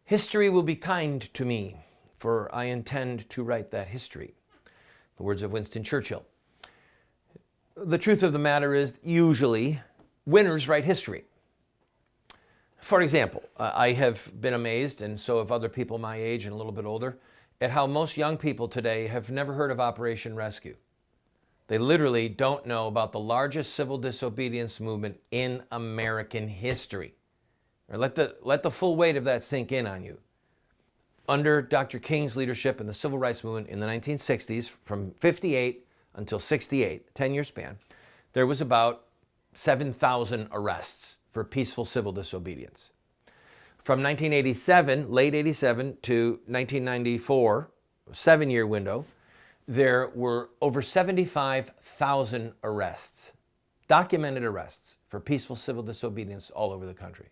History will be kind to me, for I intend to write that history. The words of Winston Churchill. The truth of the matter is, usually, winners write history. For example, I have been amazed, and so have other people my age and a little bit older, at how most young people today have never heard of Operation Rescue. They literally don't know about the largest civil disobedience movement in American history. Let the full weight of that sink in on you. Under Dr. King's leadership in the civil rights movement in the 1960s, from 58 until 68, 10-year span, there was about 7,000 arrests for peaceful civil disobedience. From 1987, late 87 to 1994, a 7-year window, there were over 75,000 arrests, documented arrests for peaceful civil disobedience all over the country.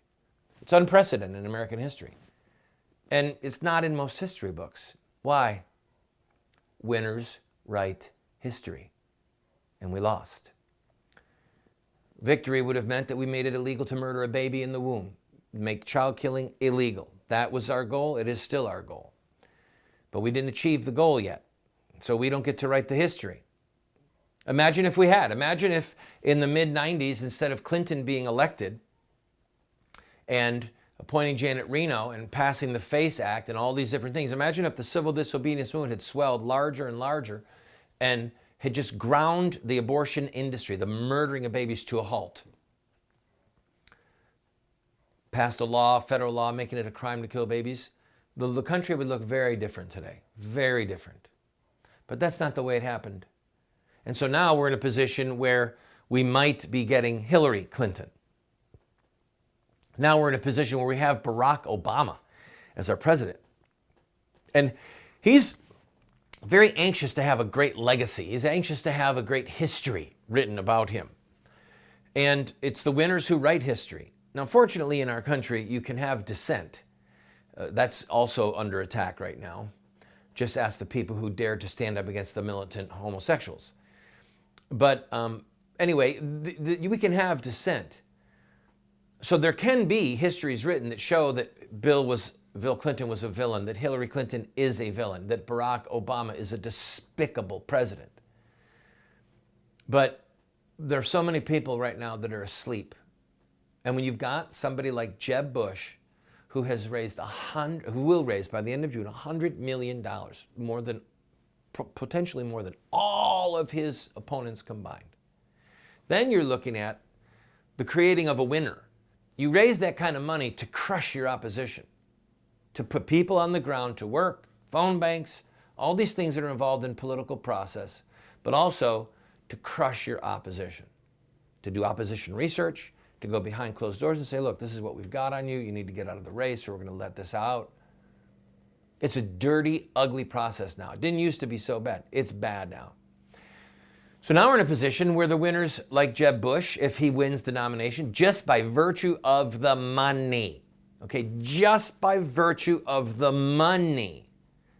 It's unprecedented in American history. And it's not in most history books. Why? Winners write history. And we lost. Victory would have meant that we made it illegal to murder a baby in the womb, make child killing illegal. That was our goal. It is still our goal. But we didn't achieve the goal yet. So we don't get to write the history. Imagine if we had. Imagine if in the mid-90s, instead of Clinton being elected and appointing Janet Reno and passing the FACE Act and all these different things, imagine if the civil disobedience movement had swelled larger and larger and had just ground the abortion industry, the murdering of babies, to a halt. Passed a law, federal law, making it a crime to kill babies. The country would look very different today, very different. But that's not the way it happened. And so now we're in a position where we might be getting Hillary Clinton. Now we're in a position where we have Barack Obama as our president. And he's very anxious to have a great legacy. He's anxious to have a great history written about him. And it's the winners who write history. Now, fortunately, in our country, you can have dissent. That's also under attack right now. Just ask the people who dared to stand up against the militant homosexuals. But anyway, we can have dissent. So there can be histories written that show that Bill Clinton was a villain, that Hillary Clinton is a villain, that Barack Obama is a despicable president. But there are so many people right now that are asleep. And when you've got somebody like Jeb Bush, who has raised who will raise by the end of June $100 million, potentially more than all of his opponents combined, then you're looking at the creating of a winner. You raise that kind of money to crush your opposition, to put people on the ground to work, phone banks, all these things that are involved in political process, but also to crush your opposition, to do opposition research, to go behind closed doors and say, look, this is what we've got on you. You need to get out of the race or we're going to let this out. It's a dirty, ugly process now. It didn't used to be so bad. It's bad now. So now we're in a position where the winners, like Jeb Bush, if he wins the nomination, just by virtue of the money, okay, just by virtue of the money,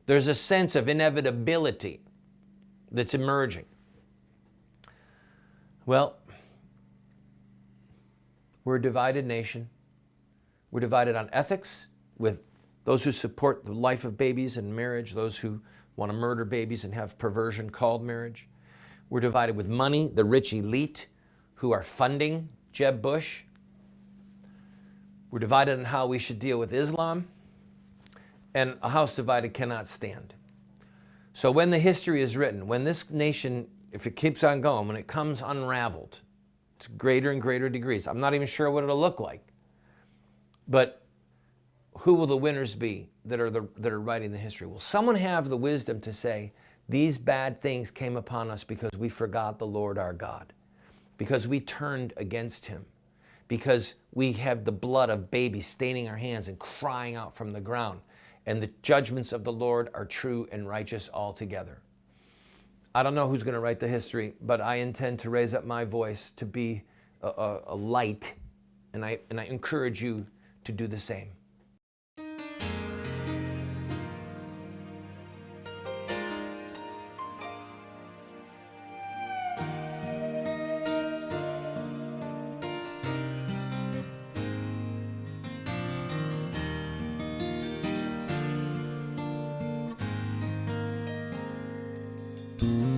there's a sense of inevitability that's emerging. Well, we're a divided nation. We're divided on ethics, with those who support the life of babies and marriage, those who want to murder babies and have perversion called marriage. We're divided with money, the rich elite who are funding Jeb Bush. We're divided on how we should deal with Islam. And a house divided cannot stand. So when the history is written, when this nation, if it keeps on going, when it comes unraveled to greater and greater degrees, I'm not even sure what it'll look like. But who will the winners be that are writing the history? Will someone have the wisdom to say, these bad things came upon us because we forgot the Lord our God, because we turned against him, because we have the blood of babies staining our hands and crying out from the ground, and the judgments of the Lord are true and righteous altogether. I don't know who's going to write the history, but I intend to raise up my voice to be a light, and I encourage you to do the same. you.